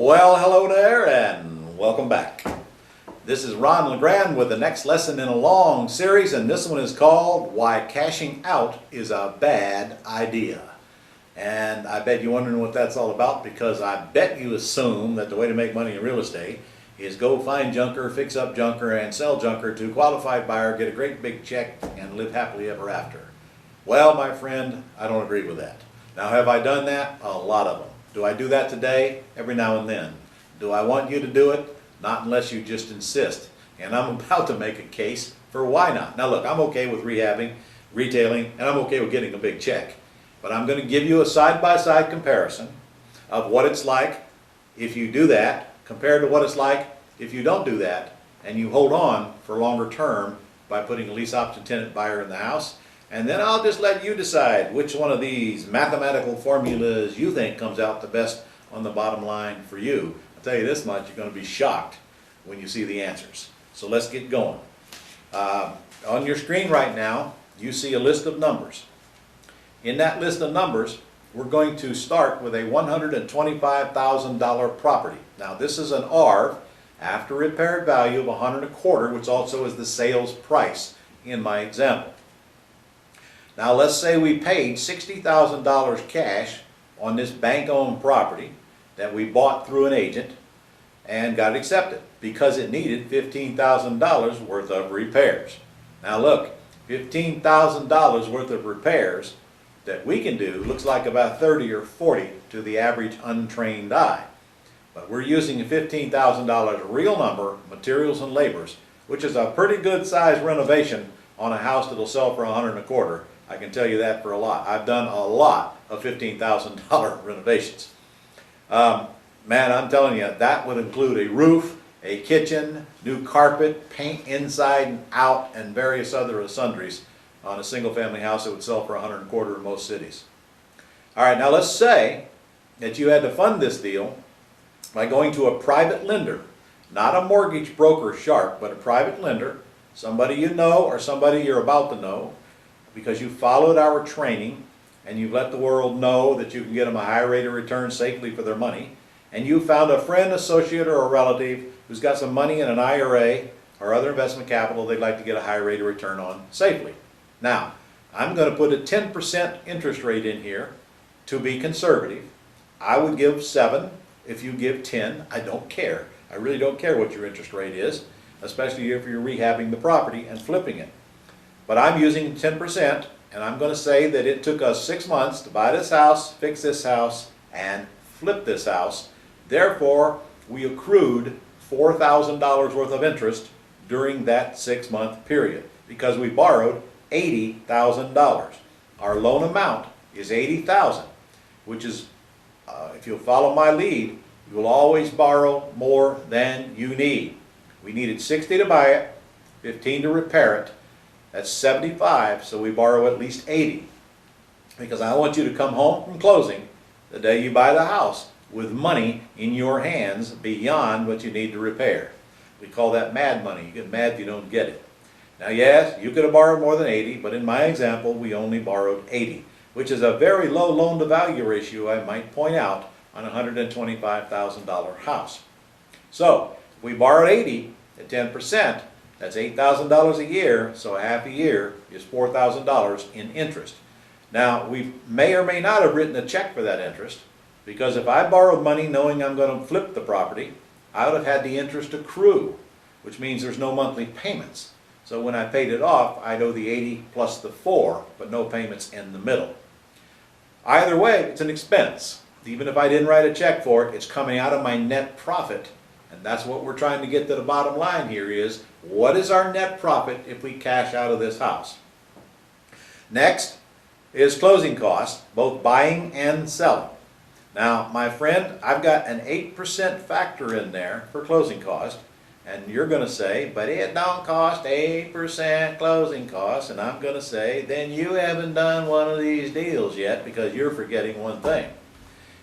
Well, hello there and welcome back. This is Ron LeGrand with the next lesson in a long series, and this one is called Why Cashing Out is a Bad Idea. And I bet you're wondering what that's all about, because I bet you assume that the way to make money in real estate is go find junker, fix up junker, and sell junker to a qualified buyer, get a great big check, and live happily ever after. Well, my friend, I don't agree with that. Now, have I done that? A lot of them. Do I do that today? Every now and then. Do I want you to do it? Not unless you just insist. And I'm about to make a case for why not. Now look, I'm okay with rehabbing, retailing, and I'm okay with getting a big check. But I'm going to give you a side-by-side comparison of what it's like if you do that compared to what it's like if you don't do that and you hold on for longer term by putting a lease option tenant buyer in the house. And then I'll just let you decide which one of these mathematical formulas you think comes out the best on the bottom line for you. I'll tell you this much, you're going to be shocked when you see the answers. So let's get going. On your screen right now, you see a list of numbers. In that list of numbers, we're going to start with a $125,000 property. Now this is an ARV, after repair value of $125,000, which also is the sales price in my example. Now let's say we paid $60,000 cash on this bank-owned property that we bought through an agent and got it accepted because it needed $15,000 worth of repairs. Now look, $15,000 worth of repairs that we can do looks like about 30 or 40 to the average untrained eye. But we're using a $15,000 real number, materials and labors, which is a pretty good size renovation on a house that'll sell for $125,000. I can tell you that for a lot. I've done a lot of $15,000 renovations. Man, I'm telling you, that would include a roof, a kitchen, new carpet, paint inside and out, and various other sundries on a single family house that would sell for $125,000 in most cities. All right, now let's say that you had to fund this deal by going to a private lender, not a mortgage broker sharp, but a private lender, somebody you know or somebody you're about to know, because you followed our training and you've let the world know that you can get them a high rate of return safely for their money, and you found a friend, associate, or a relative who's got some money in an IRA or other investment capital they'd like to get a high rate of return on safely. Now, I'm going to put a 10% interest rate in here to be conservative. I would give 7 if you give 10. I don't care. I really don't care what your interest rate is, especially if you're rehabbing the property and flipping it. But I'm using 10%, and I'm going to say that it took us 6 months to buy this house, fix this house, and flip this house. Therefore, we accrued $4,000 worth of interest during that 6-month period because we borrowed $80,000. Our loan amount is $80,000, which is, if you'll follow my lead, you will always borrow more than you need. We needed $60 to buy it, $15 to repair it. That's $75, so we borrow at least $80. Because I want you to come home from closing the day you buy the house with money in your hands beyond what you need to repair. We call that mad money. You get mad if you don't get it. Now yes, you could have borrowed more than 80, but in my example, we only borrowed 80, which is a very low loan-to-value ratio, I might point out, on a $125,000 house. So, if we borrowed 80 at 10%, that's $8,000 a year, so a half a year is $4,000 in interest. Now, we may or may not have written a check for that interest, because if I borrowed money knowing I'm going to flip the property, I would have had the interest accrue, which means there's no monthly payments. So when I paid it off, I'd owe the 80 plus the 4, but no payments in the middle. Either way, it's an expense. Even if I didn't write a check for it, it's coming out of my net profit. And that's what we're trying to get to the bottom line here is, what is our net profit if we cash out of this house? Next is closing costs, both buying and selling. Now, my friend, I've got an 8% factor in there for closing cost, and you're going to say, but it don't cost 8% closing costs, and I'm going to say, then you haven't done one of these deals yet because you're forgetting one thing.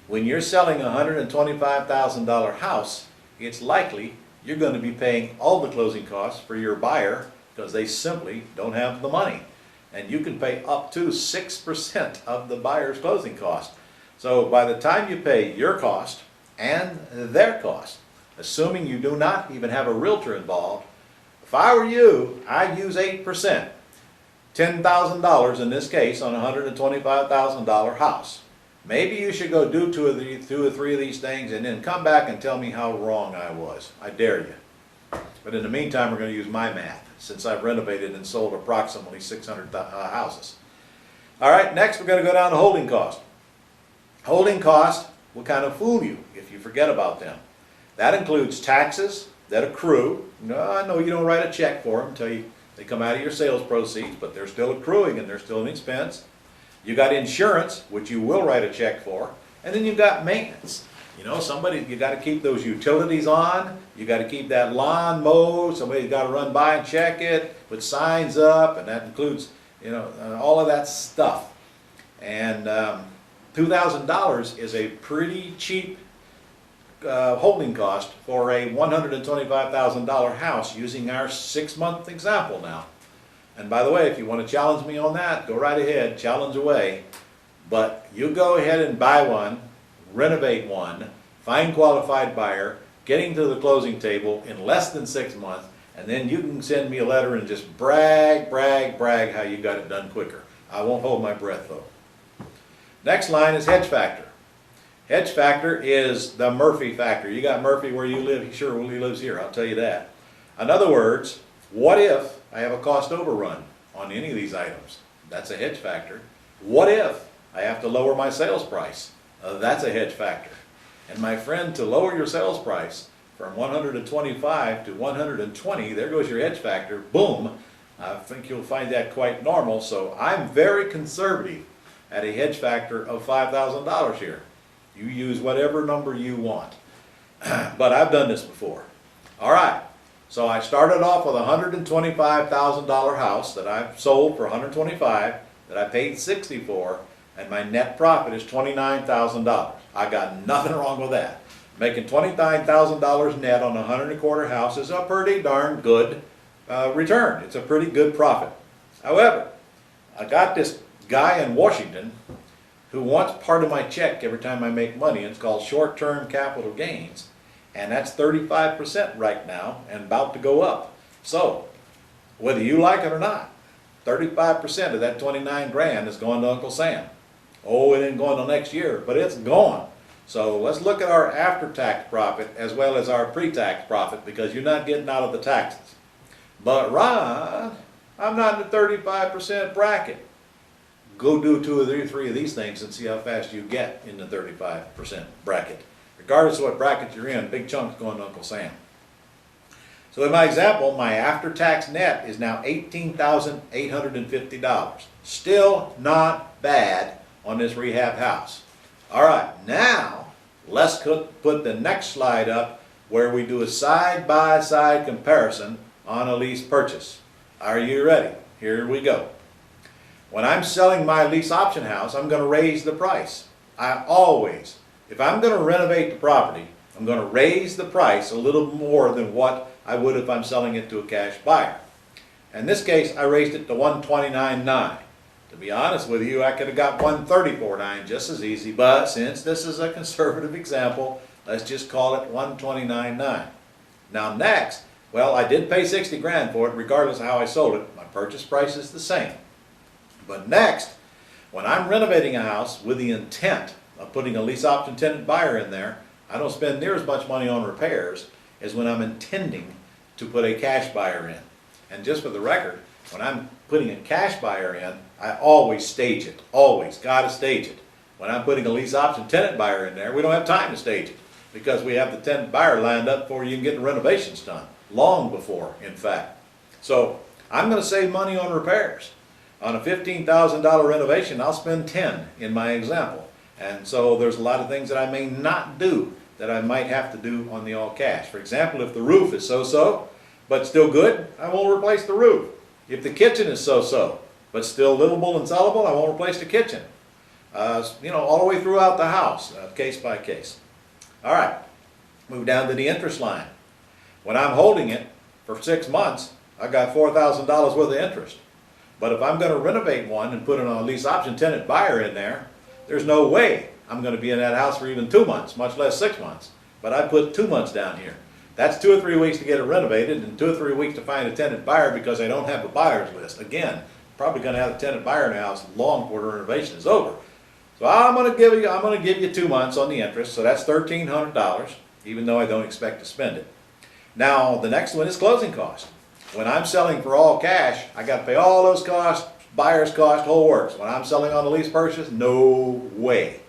When you're selling a $125,000 house, it's likely you're going to be paying all the closing costs for your buyer because they simply don't have the money. And you can pay up to 6% of the buyer's closing cost. So by the time you pay your cost, and their cost, assuming you do not even have a realtor involved. If I were you, I'd use 8%, $10,000 in this case on a $125,000 house. Maybe you should go do two or three of these things and then come back and tell me how wrong I was. I dare you. But in the meantime, we're going to use my math, since I've renovated and sold approximately 600 houses. All right, next we're going to go down to holding cost. Holding cost will kind of fool you if you forget about them. That includes taxes that accrue. No, I know you don't write a check for them until they come out of your sales proceeds, but they're still accruing and they're still an expense. You got insurance, which you will write a check for, and then you've got maintenance. You know, you got to keep those utilities on. You got to keep that lawn mowed. Somebody's got to run by and check it, put signs up, and that includes, you know, all of that stuff. And $2,000 is a pretty cheap holding cost for a $125,000 house using our 6-month example now. And by the way, if you want to challenge me on that, go right ahead, challenge away. But you go ahead and buy one, renovate one, find qualified buyer, getting to the closing table in less than 6 months, and then you can send me a letter and just brag how you got it done quicker. I won't hold my breath though. Next line is hedge factor. Hedge factor is the Murphy factor. You got Murphy where you live, he surely lives here, I'll tell you that. In other words, what if I have a cost overrun on any of these items? That's a hedge factor. What if I have to lower my sales price? That's a hedge factor. And my friend, to lower your sales price from 125 to 120, there goes your hedge factor, boom. I think you'll find that quite normal. So I'm very conservative at a hedge factor of $5,000 here. You use whatever number you want. But I've done this before. All right. So I started off with a $125,000 house that I've sold for $125,000, that I paid $60,000 for, and my net profit is $29,000. I got nothing wrong with that. Making $29,000 net on a 125 house is a pretty darn good return. It's a pretty good profit. However, I got this guy in Washington who wants part of my check every time I make money. It's called short-term capital gains. And that's 35% right now and about to go up. So, whether you like it or not, 35% of that 29 grand is going to Uncle Sam. Oh, it ain't going till next year, but it's gone. So let's look at our after-tax profit as well as our pre-tax profit, because you're not getting out of the taxes. But Ron, I'm not in the 35% bracket. Go do two or three of these things and see how fast you get in the 35% bracket. Regardless of what bracket you're in, big chunks going to Uncle Sam. So in my example, my after-tax net is now $18,850. Still not bad on this rehab house. All right, now let's put the next slide up where we do a side-by-side comparison on a lease purchase. Are you ready? Here we go. When I'm selling my lease option house, I'm going to raise the price. If I'm going to renovate the property, I'm going to raise the price a little more than what I would if I'm selling it to a cash buyer. In this case, I raised it to $129,900. To be honest with you, I could have got $134,900 just as easy, but since this is a conservative example, let's just call it $129,900. Now next, well, I did pay 60 grand for it regardless of how I sold it. My purchase price is the same. But next, when I'm renovating a house with the intent of putting a lease option tenant buyer in there, I don't spend near as much money on repairs as when I'm intending to put a cash buyer in. And just for the record, when I'm putting a cash buyer in, I always stage it. Always. Gotta stage it. When I'm putting a lease option tenant buyer in there, we don't have time to stage it because we have the tenant buyer lined up before you can get the renovations done. Long before, in fact. So I'm going to save money on repairs. On a $15,000 renovation, I'll spend $10,000 in my example. And so there's a lot of things that I may not do that I might have to do on the all cash. For example, if the roof is so-so, but still good, I won't replace the roof. If the kitchen is so-so, but still livable and sellable, I won't replace the kitchen. All the way throughout the house, case by case. All right, move down to the interest line. When I'm holding it for 6 months, I got $4,000 worth of interest. But if I'm going to renovate one and put it on a lease option tenant buyer in there, there's no way I'm going to be in that house for even 2 months, much less 6 months. But I put 2 months down here. That's 2 or 3 weeks to get it renovated and 2 or 3 weeks to find a tenant buyer because I don't have a buyer's list. Again, probably going to have a tenant buyer in the house long before the renovation is over. So I'm going to give you 2 months on the interest. So that's $1,300, even though I don't expect to spend it. Now the next one is closing costs. When I'm selling for all cash, I got to pay all those costs, buyer's cost, whole works. When I'm selling on a lease purchase, no way.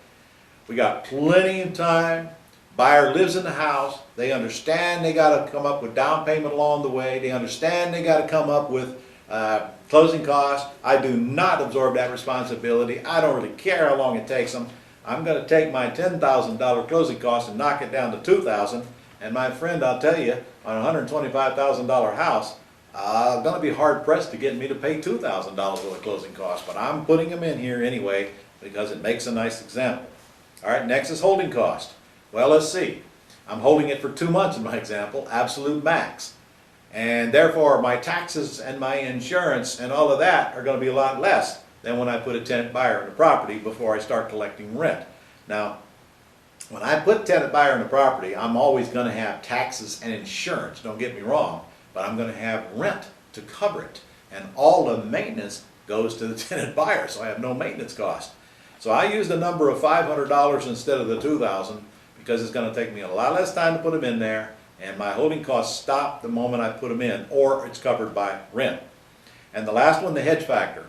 We got plenty of time. Buyer lives in the house. They understand they got to come up with down payment along the way. They understand they got to come up with closing costs. I do not absorb that responsibility. I don't really care how long it takes them. I'm going to take my $10,000 closing cost and knock it down to $2,000. And my friend, I'll tell you, on a $125,000 house, going to be hard pressed to get me to pay $2,000 for the closing costs. But I'm putting them in here anyway because it makes a nice example. All right, next is holding cost. Well, let's see. I'm holding it for 2 months in my example, absolute max. And therefore, my taxes and my insurance and all of that are going to be a lot less than when I put a tenant buyer in the property before I start collecting rent. Now, when I put tenant buyer in the property, I'm always going to have taxes and insurance, don't get me wrong, but I'm going to have rent to cover it. And all the maintenance goes to the tenant buyer, so I have no maintenance cost. So I used a number of $500 instead of the $2,000 because it's going to take me a lot less time to put them in there, and my holding costs stop the moment I put them in, or it's covered by rent. And the last one, the hedge factor.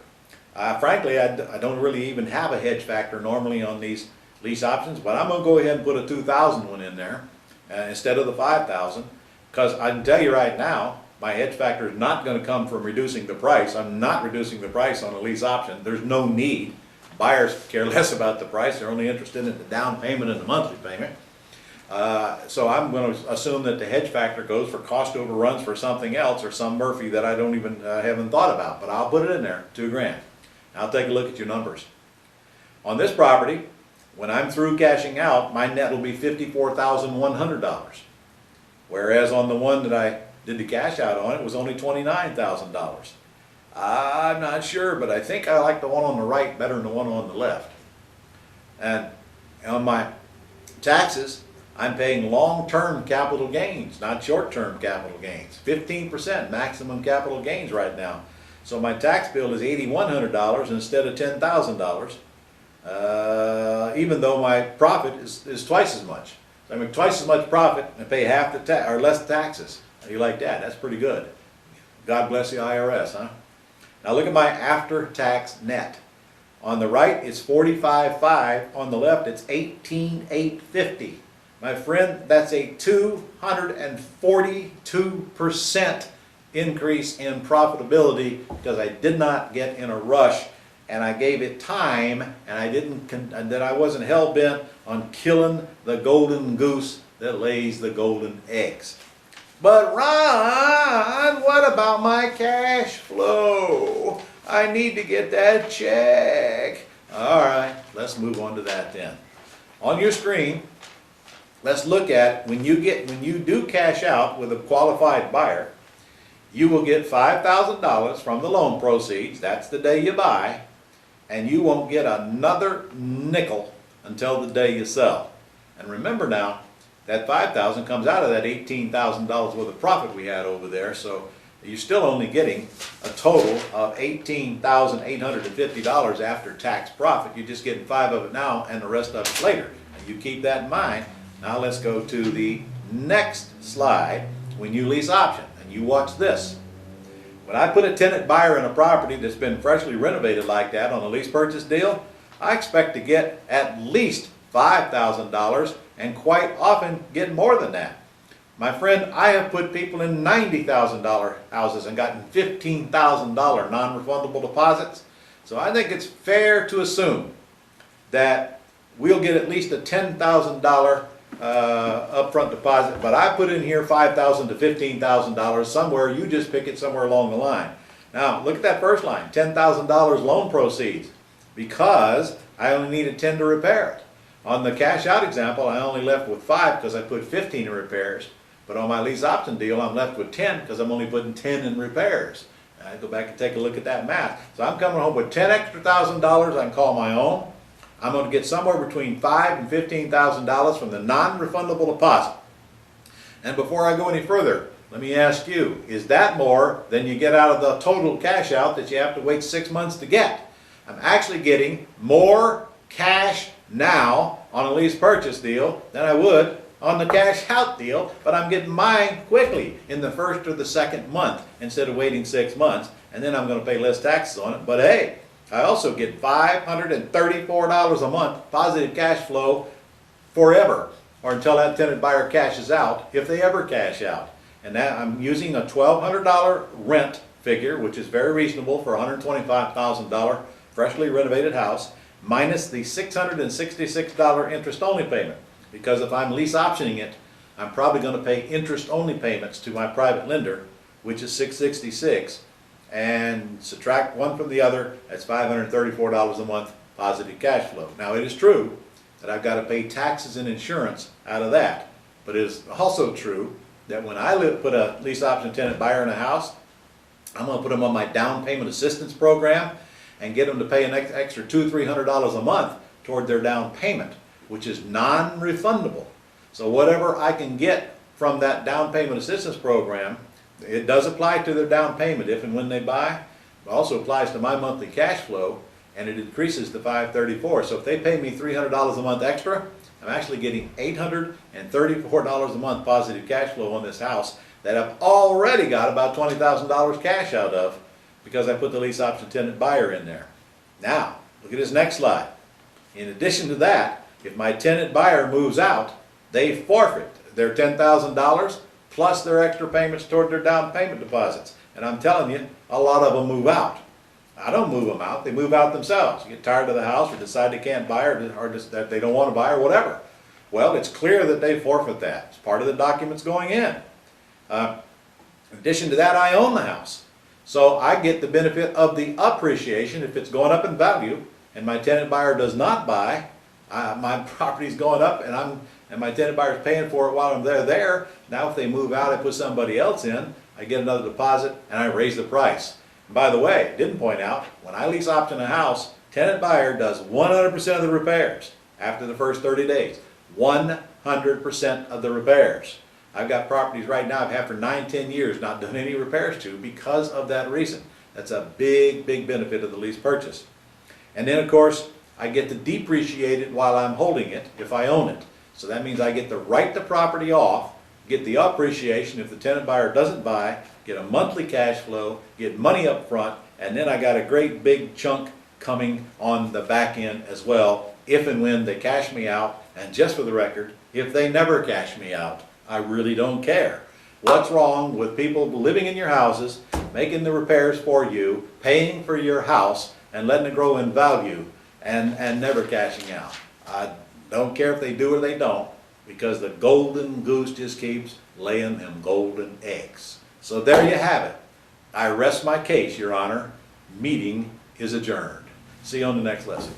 Frankly, I don't really even have a hedge factor normally on these lease options, but I'm going to go ahead and put a $2,000 one in there instead of the $5,000, because I can tell you right now, my hedge factor is not going to come from reducing the price. I'm not reducing the price on a lease option. There's no need. Buyers care less about the price. They're only interested in the down payment and the monthly payment. So I'm going to assume that the hedge factor goes for cost overruns for something else or some Murphy that I don't even haven't thought about, but I'll put it in there, $2,000. I'll take a look at your numbers. On this property, when I'm through cashing out, my net will be $54,100. Whereas on the one that I did the cash out on, it was only $29,000. I'm not sure, but I think I like the one on the right better than the one on the left. And on my taxes, I'm paying long-term capital gains, not short-term capital gains. 15% maximum capital gains right now. So my tax bill is $8,100 instead of $10,000, even though my profit is twice as much. So I make twice as much profit and pay half the or less taxes. How do you like that? That's pretty good. God bless the IRS, huh? Now look at my after-tax net. On the right, it's $45,500. On the left, it's $18,850. My friend, that's a 242% increase in profitability because I did not get in a rush and I gave it time and I wasn't hell-bent on killing the golden goose that lays the golden eggs. But Ron, what about my cash flow? I need to get that check. All right, let's move on to that then. On your screen, let's look at when you do cash out with a qualified buyer, you will get $5,000 from the loan proceeds. That's the day you buy, and you won't get another nickel until the day you sell. And remember now, that $5,000 comes out of that $18,000 worth of profit we had over there, so you're still only getting a total of $18,850 after tax profit. You're just getting $5,000 of it now and the rest of it later. And you keep that in mind. Now let's go to the next slide when you lease option, and you watch this. When I put a tenant buyer in a property that's been freshly renovated like that on a lease purchase deal, I expect to get at least $5,000 and quite often get more than that. My friend, I have put people in $90,000 houses and gotten $15,000 non-refundable deposits. So I think it's fair to assume that we'll get at least a $10,000 upfront deposit, but I put in here $5,000 to $15,000 somewhere. You just pick it somewhere along the line. Now look at that first line, $10,000 loan proceeds, because I only needed 10 to repair it. On the cash out example, I only left with 5 because I put 15 in repairs. But on my lease option deal, I'm left with 10 because I'm only putting 10 in repairs. And I go back and take a look at that math. So I'm coming home with $10,000 extra I can call my own. I'm going to get somewhere between $5,000 and $15,000 from the non-refundable deposit. And before I go any further, let me ask you, is that more than you get out of the total cash out that you have to wait 6 months to get? I'm actually getting more cash now on a lease purchase deal than I would on the cash out deal, but I'm getting mine quickly in the first or the second month instead of waiting 6 months, and then I'm going to pay less taxes on it. But hey, I also get $534 a month positive cash flow forever, or until that tenant buyer cashes out, if they ever cash out. And that I'm using a $1,200 rent figure, which is very reasonable for a $125,000 freshly renovated house, minus the $666 interest-only payment. Because if I'm lease optioning it, I'm probably going to pay interest-only payments to my private lender, which is $666, and subtract one from the other, that's $534 a month positive cash flow. Now, it is true that I've got to pay taxes and insurance out of that, but it is also true that when I put a lease option tenant buyer in a house, I'm going to put them on my down payment assistance program and get them to pay an extra $200-300 a month toward their down payment, which is non-refundable. So whatever I can get from that down payment assistance program, it does apply to their down payment if and when they buy. It also applies to my monthly cash flow, and it increases to $534. So if they pay me $300 a month extra, I'm actually getting $834 a month positive cash flow on this house that I've already got about $20,000 cash out of because I put the lease option tenant buyer in there. Now, look at this next slide. In addition to that, if my tenant buyer moves out, they forfeit their $10,000 plus their extra payments toward their down payment deposits. And I'm telling you, a lot of them move out. I don't move them out, they move out themselves. You get tired of the house or decide they can't buy or just that they don't want to buy or whatever. Well, it's clear that they forfeit that. It's part of the documents going in. In addition to that, I own the house. So I get the benefit of the appreciation if it's going up in value and my tenant buyer does not buy. My property's going up and my tenant buyer's paying for it while they're there. Now if they move out, I put somebody else in, I get another deposit and I raise the price. And by the way, didn't point out, when I lease option a house, tenant buyer does 100% of the repairs after the first 30 days. 100% of the repairs. I've got properties right now I've had for 9-10 years not done any repairs to because of that reason. That's a big, big benefit of the lease purchase. And then of course, I get to depreciate it while I'm holding it if I own it. So that means I get to write the property off, get the appreciation if the tenant buyer doesn't buy, get a monthly cash flow, get money up front, and then I got a great big chunk coming on the back end as well if and when they cash me out. And just for the record, if they never cash me out, I really don't care. What's wrong with people living in your houses, making the repairs for you, paying for your house, and letting it grow in value and never cashing out? I don't care if they do or they don't, because the golden goose just keeps laying them golden eggs. So there you have it. I rest my case, Your Honor. Meeting is adjourned. See you on the next lesson.